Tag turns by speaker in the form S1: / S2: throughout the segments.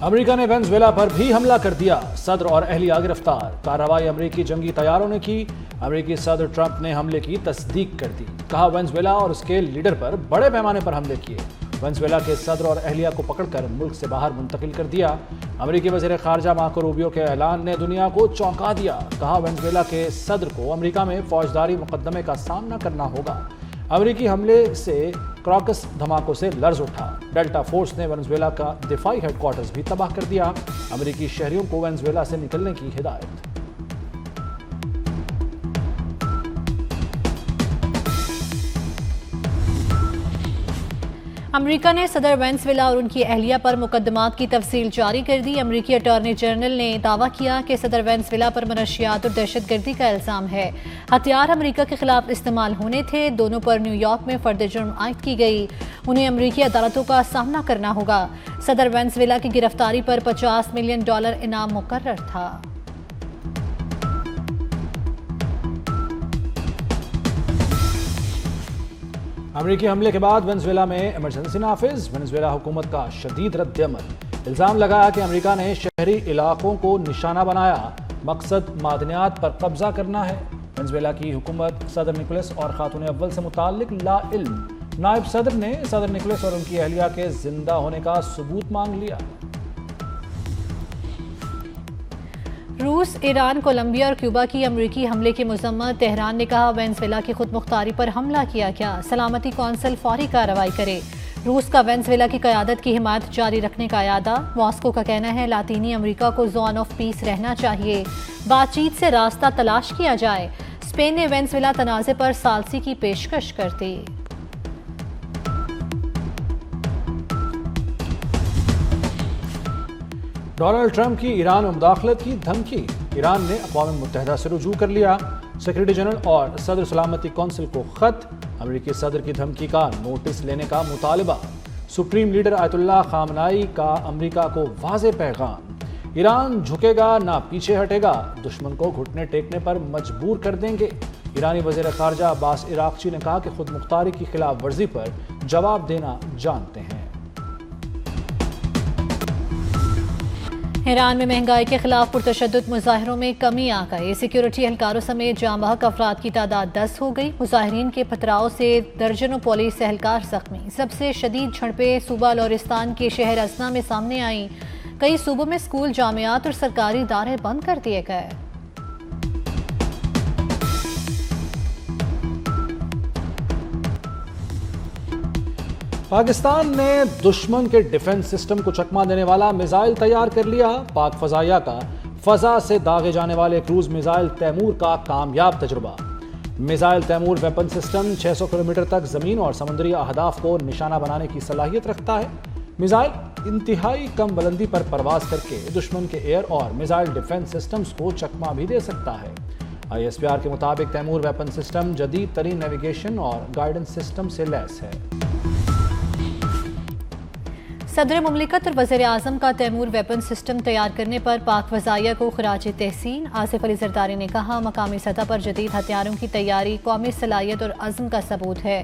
S1: America ने Venezuela पर भी हमला कर दिया, सदर और अहलिया गिरफ्तार। कार्रवाई अमेरिकी जंगी तैयारों ने की। अमेरिकी सदर ट्रंप ने हमले की तस्दीक कर दी। कहा वेनेजुएला और उसके लीडर पर बड़े पैमाने पर हमले किए। वेनेजुएला के सदर और अहलिया को पकड़कर मुल्क से बाहर मुंतकिल कर दिया। अमेरिकी वज़ीर ख़ारजा मार्को रूबियो के ऐलान ने दुनिया को चौंका दिया। कहा वेनेजुएला के सदर को अमेरिका में फौजदारी मुकदमे का सामना करना होगा। अमेरिकी हमले से क्रॉकस धमाकों से लर्ज उठा। डेल्टा फोर्स ने वेनेजुएला का दिफाई हेडक्वार्टर्स भी तबाह कर दिया। अमेरिकी शहरियों को वेनेजुएला से निकलने की हिदायत।
S2: अमेरिका ने सदर वेनेजुएला और उनकी अहलिया पर मुकदमात की तफसील जारी कर दी। अमेरिकी अटॉर्नी जनरल ने दावा किया कि सदर वेनेजुएला पर मनशियात और दहशतगर्दी का इल्ज़ाम है। हथियार अमेरिका के खिलाफ इस्तेमाल होने थे। दोनों पर न्यूयॉर्क में फर्द जुर्म आयद की गई। उन्हें अमेरिकी अदालतों का सामना करना होगा। सदर वेनेजुएला की गिरफ्तारी पर $50 मिलियन इनाम मुकर्रर था।
S1: अमेरिकी हमले के बाद वेनेजुएला में इमरजेंसी नाफिज। वेनेजुएला हुकूमत का शदीद रद्द-ए-अमल। इल्ज़ाम लगाया कि अमेरिका ने शहरी इलाकों को निशाना बनाया। मकसद मादनियात पर कब्जा करना है। वेनेजुएला की हुकूमत सदर निकोलस और खातून अव्वल से मुताल्लिक लाइल्म। नायब सदर ने सदर निकोलस और उनकी अहलिया के जिंदा होने का सबूत मांग लिया।
S2: रूस, ईरान, कोलंबिया और क्यूबा की अमेरिकी हमले की मजम्मत। तेहरान ने कहा वेनेजुएला की खुद मुख्तारी पर हमला किया गया। सलामती कौंसिल फौरी कार्रवाई करे। रूस का वेनेजुएला की क़यादत की हिमायत जारी रखने का इरादा। मॉस्को का कहना है लातीनी अमेरिका को जोन ऑफ पीस रहना चाहिए। बातचीत से रास्ता तलाश किया जाए। स्पेन ने वेनेजुएला तनाज़े पर सालसी की पेशकश कर दी।
S1: डोनाल्ड ट्रंप की ईरान में मुदाखलत की धमकी। ईरान ने अक़वाम मुत्तहिदा से रुजू कर लिया। सेक्रेटरी जनरल और सदर सलामती कौंसिल को खत। अमेरिकी सदर की धमकी का नोटिस लेने का मुतालबा। सुप्रीम लीडर आयतुल्लाह खामनाई का अमेरिका को वाज़े पैगाम। ईरान झुकेगा ना पीछे हटेगा। दुश्मन को घुटने टेकने पर मजबूर कर देंगे। ईरानी वज़ीर ख़ारजा अब्बास इराक़ची ने कहा कि खुद मुख्तारी की खिलाफ वर्जी पर जवाब देना जानते हैं।
S2: ईरान में महंगाई के खिलाफ पुरतशद्दुद मुजाहिरों में कमी आ गई। सिक्योरिटी एहलकारों समेत जाम बहक अफराद की तादाद 10 हो गई। मुजाहिरीन के पथराव से दर्जनों पुलिस एहलकार जख्मी। सबसे शदीद झड़पें सूबा लोरिस्तान के शहर असना में सामने आई। कई सूबों में स्कूल, जामियात और सरकारी इदारे बंद कर दिए गए।
S1: पाकिस्तान ने दुश्मन के डिफेंस सिस्टम को चकमा देने वाला मिसाइल तैयार कर लिया। पाक फजाइया का फजा से दागे जाने वाले क्रूज मिसाइल तैमूर का कामयाब तजुर्बा। Missile Taimur weapon system 600 kilometre तक जमीन और समुद्री अहदाफ को निशाना बनाने की सलाहियत रखता है। मिसाइल इंतहाई कम बुलंदी पर परवाज करके दुश्मन के एयर और मिसाइल डिफेंस सिस्टम्स को चकमा भी दे सकता है। ISPR के मुताबिक तैमूर वेपन सिस्टम जदीद तरीन नेविगेशन और गाइडेंस सिस्टम से लैस है।
S2: सदर मुमलिकत और वज़ीर आज़म का तैमूर वेपन सिस्टम तैयार करने पर पाक फ़ज़ाइया को खराज तहसीन। आसिफ अली ज़रदारी ने कहा मकामी सतह पर जदीद हथियारों की तैयारी कौमी सलाहियत और अज़्म का सबूत है।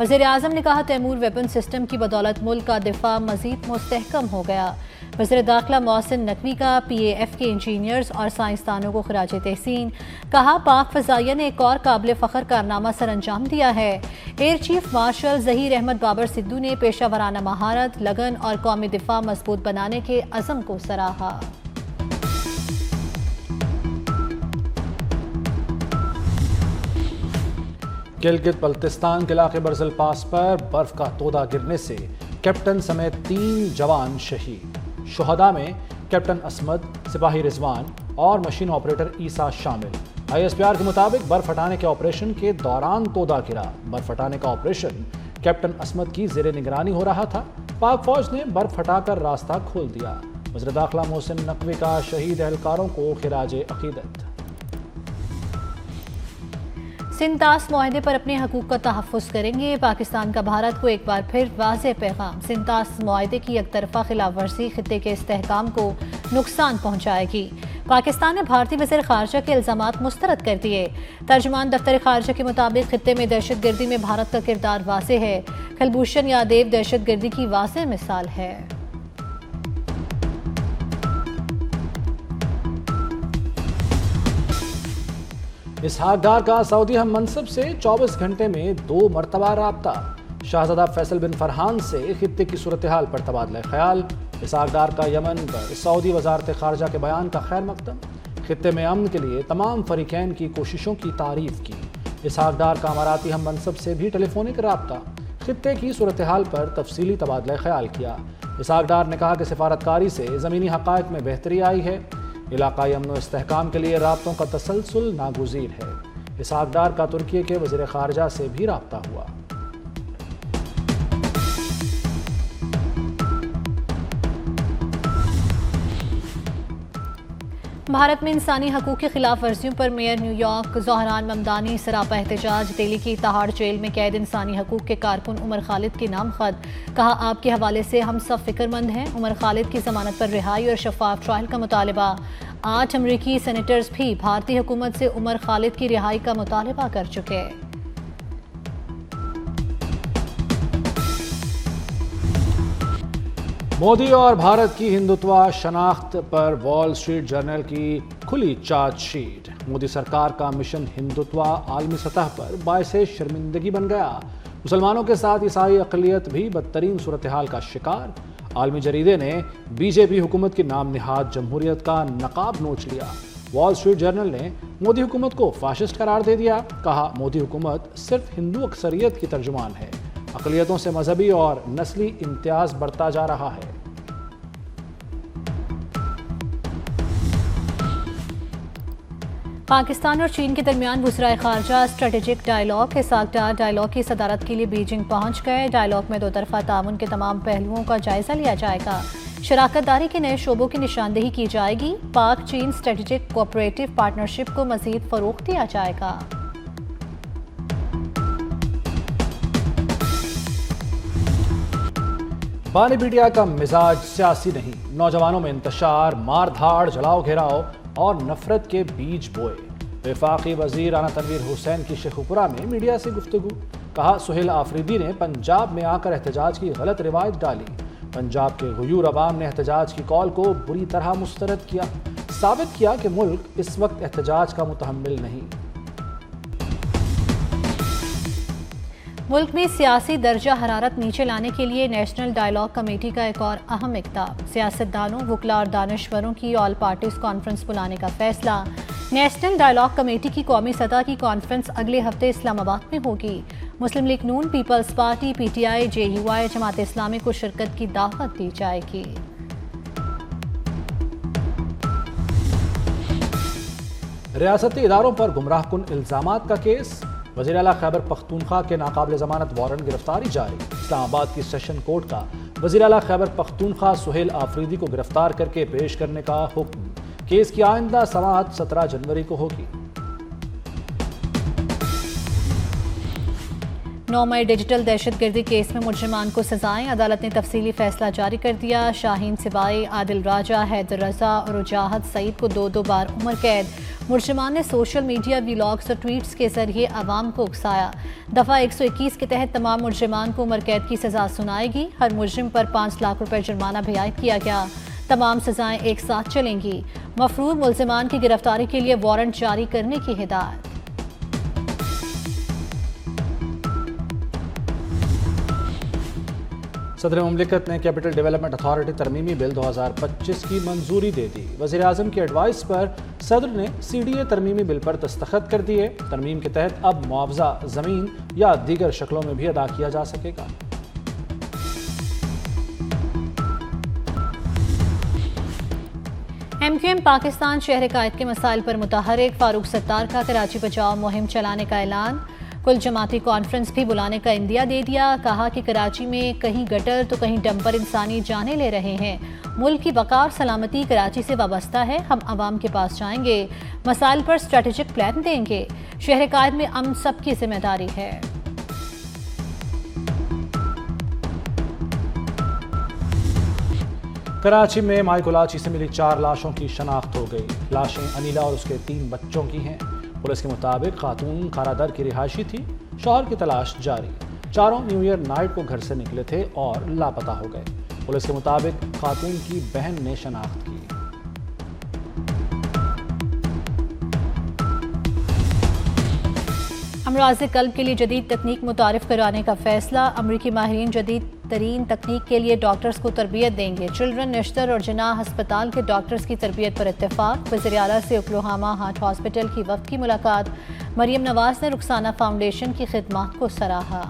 S2: वज़ीर आज़म ने कहा तैमूर वेपन सिस्टम की बदौलत मुल्क का दिफा मज़ीद मुस्तहकम हो गया। वज़ीर दाखिला मोहसिन नकवी का PAF के इंजीनियर्स और साइंसदानों को खराज तहसीन। कहा पाक फ़ज़ाइया ने एक और काबिल फ़ख्र कारनामा सर अंजाम दिया है। Air chief marshal Zaheer Ahmed Babar Sidhu ने पेशा वराना महारत, लगन और कौमी दिफा मजबूत बनाने के अज़म को सराहा।
S1: गिलगित बल्तिस्तान के इलाके बरजल पास पर बर्फ का तोदा गिरने से कैप्टन समेत 3 जवान शहीद। शुहदा में कैप्टन असमद, सिपाही रिजवान और मशीन ऑपरेटर ईसा शामिल। ISPR के मुताबिक बर्फ हटाने के ऑपरेशन के दौरान तोदा गिरा। बर्फ हटाने का ऑपरेशन कैप्टन असमद की ज़ेरे निगरानी हो रहा था। पाक फौज ने बर्फ हटाकर रास्ता खोल दिया। वज़ीर दाखिला मोहसिन नकवी का शहीद एहलकारों को खिराज अकीदत।
S2: सिंतास मुआहदे पर अपने हकूक़ का तहफ़्फ़ुज़ करेंगे। पाकिस्तान का भारत को एक बार फिर वाज़ेह पैगाम। सिंतास मुआहदे की एकतरफ़ा खिलाफ वर्जी खित्ते के इस्तेहकाम को नुकसान पहुँचाएगी। पाकिस्तान ने भारतीय वज़ीर ख़ारजा के इल्ज़ामात मुस्तरद कर दिए। तर्जुमान दफ्तर ख़ारजा के मुताबिक खित्ते में दहशतगर्दी में भारत का किरदार वाज़ेह है। कुलभूषण यादव दहशतगर्दी की वाज़ेह मिसाल है।
S1: इसहाक डार का सऊदी हम मनसब से 24 घंटे में 2 मरतबा राब्ता। शहजादा फैसल बिन फरहान से खित्ते की सूरत हाल पर तबादला ख्याल। इसहाक डार का यमन पर सऊदी वजारत खारजा के बयान का खैर मकदम। खित्ते में अमन के लिए तमाम फरीकैन की कोशिशों की तारीफ की। इसहाक डार का अमाराती हम मनसब से भी टेलीफोनिक राब्ता। खित्ते की सूरत हाल पर तफसीली तबादला ख्याल किया। इसहाक डार ने कहा कि सिफारतकारी से ज़मीनी हक़ाइक़ में बेहतरी आई है। इलाक़ाई अमन व इस्तेहकाम के लिए राब्तों का तसलसल नागुज़ीर है। इसहाक डार का तुर्की के वज़ीर ख़ारजा से भी राब्ता हुआ।
S2: भारत में इंसानी हकूक़ की खिलाफ वर्जियों पर मेयर न्यूयॉर्क ज़ोहरान ममदानी सरापा एहतजाज। दिल्ली की तहाड़ जेल में कैद इंसानी हकूक़ के कारकुन उमर खालिद के नाम खत। कहा, आपके हवाले से हम सब फिक्रमंद हैं। उमर खालिद की जमानत पर रिहाई और शफाफ ट्रायल का मुतालबा। 8 अमरीकी सेनेटर्स भी भारतीय हुकूमत से उमर खालिद की रिहाई का मुतालबा कर चुके।
S1: मोदी और भारत की हिंदुत्व शनाख्त पर वॉल स्ट्रीट जर्नल की खुली चार्जशीट। मोदी सरकार का मिशन हिंदुत्व आलमी सतह पर बायसे शर्मिंदगी बन गया। मुसलमानों के साथ ईसाई अक़लियत भी बदतरीन सूरत हाल का शिकार। आलमी जरीदे ने बीजेपी हुकूमत की नाम निहाद जमहूरियत का नकाब नोच लिया। वॉल स्ट्रीट जर्नल ने मोदी हुकूमत को फाशिस्ट करार दे दिया। कहा, मोदी हुकूमत सिर्फ हिंदू अक्सरियत की तर्जुमान है। अक़लियतों से मजहबी और नस्ली इम्तियाज बढ़ता जा रहा है।
S2: पाकिस्तान और चीन के दरमियान वज़ीर ख़ारजा स्ट्रेटेजिक डायलॉग इसहाक डार डायलॉग की सदारत के लिए बीजिंग पहुंच गए। डायलॉग में 2 तरफ़ा ताउन के तमाम पहलुओं का जायजा लिया जाएगा। शराकतदारी के नए शोबों की निशानदेही की जाएगी। पाक चीन स्ट्रेटेजिक कोऑपरेटिव पार्टनरशिप को मज़ीद फ़रोग़ दिया जाएगा।
S1: बानी मीडिया का मिजाज सियासी नहीं। नौजवानों में इंतशार, मार धाड़, जलाओ घेराव और नफरत के बीज बोए। वफाकी वजीर राना तनवीर हुसैन की शेखुपुरा में मीडिया से गुफ्तगू। कहा, सुहेल आफरीदी ने पंजाब में आकर एहतजाज की गलत रिवायत डाली। पंजाब के गयूर अवाम ने एहतजाज की कॉल को बुरी तरह मुस्तरद किया। साबित किया कि मुल्क इस वक्त एहतजाज का मुतहम्मिल नहीं।
S2: मुल्क में सियासी दर्जा हरारत नीचे लाने के लिए नेशनल डायलॉग कमेटी का एक और अहम इक़दाम। सियासतदानों, वकला और दानिशवरों की ऑल पार्टीज कॉन्फ्रेंस बुलाने का फैसला। नेशनल डायलॉग कमेटी की कौमी सतह की कॉन्फ्रेंस अगले हफ्ते इस्लामाबाद में होगी। मुस्लिम लीग नून, peoples party, PTI, JUI, Jamaat Islami को शिरकत की दावत दी जाएगी।
S1: रियासती इदारों पर गुमराहकुन इल्जामात का केस। वज़ीर आला खैबर पख्तूनख्वा के नाकाबिल ज़मानत वारंट गिरफ्तारी जारी। इस्लामाबाद की सेशन कोर्ट का वज़ीर आला खैबर पख्तूनख्वा सुहेल आफरीदी को गिरफ्तार करके पेश करने का हुक्म। केस की आइंदा समाअत 17 जनवरी को होगी।
S2: 9 मई डिजिटल दहशतगर्दी केस में मुजरिमान को सजाएं। अदालत ने तफसीली फैसला जारी कर दिया। शाहीन सिबाई, आदिल राजा, हैदर रजा और उजाहद सईद को 2-2 बार उम्र कैद। मुजरिमान ने सोशल मीडिया, व्लॉग्स और ट्वीट्स के जरिए आवाम को उकसाया। दफ़ा 121 के तहत तमाम मुजरिमान को उम्र कैद की सजा सुनाएगी। हर मुजरिम पर 5 लाख रुपए जुर्माना भी आयद किया गया। तमाम सजाएं एक साथ चलेंगी। मफरूर मुलजिमान की गिरफ्तारी के लिए वारंट जारी करने की हिदायत।
S1: सदर मुमलिकत ने कैपिटल डेवलपमेंट अथॉरिटी तरमीमी बिल 2025 की मंजूरी दे दी। वज़ीर आज़म की एडवाइस पर सदर ने CDA तरमीमी बिल पर दस्तखत कर दिए। तरमीम के तहत अब मुआवजा ज़मीन या दीगर शक्लों में भी अदा किया जा सकेगा।
S2: MQM पाकिस्तान शहर कायद के मसाइल पर मुतहरिक। फारूक सत्तार का कराची बचाओ मुहिम चलाने का ऐलान। कुल जमाती कॉन्फ्रेंस भी बुलाने का इंदिया दे दिया। कहा कि कराची में कहीं गटर तो कहीं डंपर इंसानी जाने ले रहे हैं। मुल्क की बका और सलामती कराची से वाबस्ता है। हम आवाम के पास जाएंगे, मसाइल पर स्ट्रेटेजिक प्लान देंगे। शहर कायद में अमन सबकी जिम्मेदारी है।
S1: कराची में माई कुलाची से मिली 4 लाशों की शनाख्त हो गई। लाशें अनिला और उसके 3 बच्चों की हैं। पुलिस के मुताबिक खातून खारादर की रिहायशी थी। शौहर की तलाश जारी। चारों न्यू ईयर नाइट को घर से निकले थे और लापता हो गए। पुलिस के मुताबिक खातून की बहन ने शनाख्त की।
S2: अमराज़ कल्ब के लिए जदीद तकनीक मुतारिफ कराने का फैसला। अमरीकी माहिरीन जदीद तरीन तकनीक के लिए डॉक्टर्स को तरबियत देंगे। चिल्ड्रन नश्तर और जनाह हस्पताल के डॉक्टर्स की तरबियत पर इत्तेफाक। वज़ीर आला से ओक्लाहोमा हार्ट हॉस्पिटल की वफ्द की मुलाकात। मरियम नवाज ने रुखसाना फाउंडेशन की खिदमत को सराहा।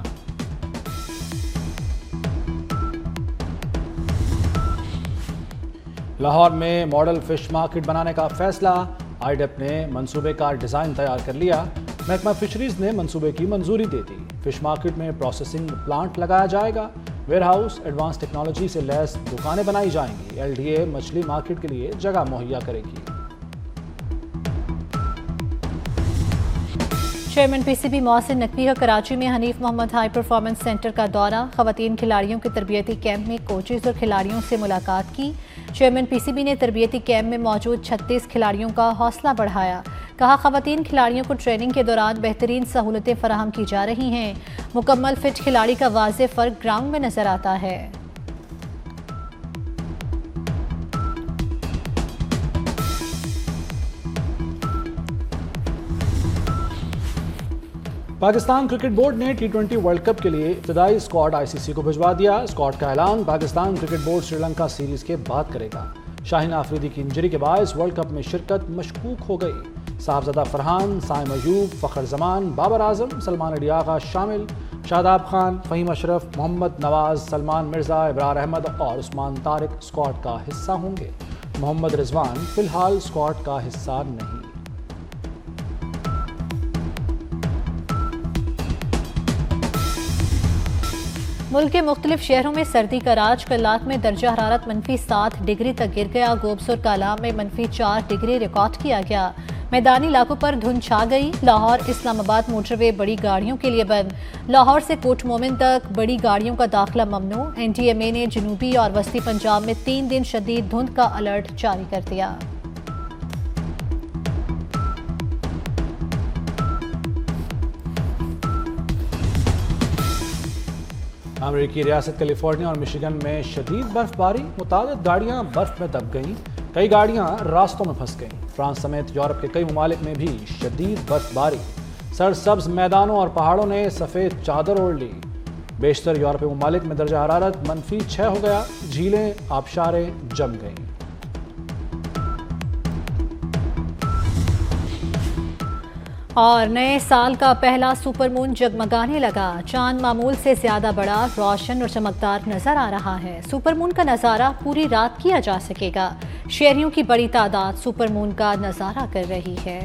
S1: लाहौर में मॉडल फिश मार्केट बनाने का फैसला। आईडेप ने मंसूबे का डिज़ाइन तैयार कर लिया। महकमा फिशरीज ने मंसूबे की मंजूरी दे दी। फिश मार्केट में प्रोसेसिंग प्लांट लगाया जाएगा। वेयर हाउस एडवांस टेक्नोलॉजी से लैस दुकानें बनाई जाएंगी। एलडीए मछली मार्केट के लिए जगह मुहैया करेगी।
S2: चेयरमैन पीसीबी मोहसिन नकवी का कराची में Hanif Mohammad high performance centre का दौरा। खवातीन खिलाड़ियों के तरबियती कैंप में कोचेज और खिलाड़ियों से मुलाकात की। चेयरमैन पीसीबी ने तरबियती कैंप में मौजूद 36 खिलाड़ियों का हौसला बढ़ाया। कहा खवातीन खिलाड़ियों को ट्रेनिंग के दौरान बेहतरीन सहूलतें फराहम की जा रही हैं। मुकम्मल फिट खिलाड़ी का वाज़ेह फ़र्क ग्राउंड में नजर आता है।
S1: पाकिस्तान क्रिकेट बोर्ड ने T20 वर्ल्ड कप के लिए इब्तदाई स्क्वाड आईसीसी को भिजवा दिया। स्क्वाड का ऐलान Pakistan cricket board Sri Lanka series के बाद करेगा। शाहीन आफरीदी की इंजरी के बायस वर्ल्ड कप में शिरकत मशकूक हो गई। साहबजादा फरहान, साइम अयूब, फ़खर जमान, बाबर आजम, सलमान अली आगा शामिल। शादाब खान, फ़हीम अशरफ, मोहम्मद नवाज, सलमान मिर्जा, इब्रार अहमद और उस्मान तारिक स्क्वाड का हिस्सा होंगे। मोहम्मद रिजवान फिलहाल स्क्वाड का हिस्सा नहीं।
S2: मुल्क के मुख्तलिफ शहरों में सर्दी का राज। कलात में दर्जा हरारत -7 डिग्री तक गिर गया। गोबसुर कालाम में -4 डिग्री रिकॉर्ड किया गया। मैदानी इलाकों पर धुंध छा गई। लाहौर इस्लामाबाद मोटरवे बड़ी गाड़ियों के लिए बंद। लाहौर से कोट मोमिन तक बड़ी गाड़ियों का दाखिला ममनू। NTMA ने जनूबी और वस्ती पंजाब में 3 दिन शदीद धुंध का अलर्ट जारी कर दिया।
S1: अमेरिकी रियासत कैलिफोर्निया और मिशिगन में शदीद बर्फबारी। मुतादिद गाड़ियां बर्फ में दब गईं। कई गाड़ियां रास्तों में फंस गईं। फ्रांस समेत यूरोप के कई ममालिक में भी शदीद बर्फबारी। सरसब्ज मैदानों और पहाड़ों ने सफ़ेद चादर ओढ़ ली। बेशतर यूरोपीय ममालिक में दर्जा हरारत -6 हो गया। झीलें आबशारें जम गईं।
S2: और नए साल का पहला सुपरमून जगमगाने लगा। चांद मामूल से ज्यादा बड़ा, रोशन और चमकदार नजर आ रहा है। सुपरमून का नजारा पूरी रात किया जा सकेगा। शहरियों की बड़ी तादाद सुपरमून का नजारा कर रही है।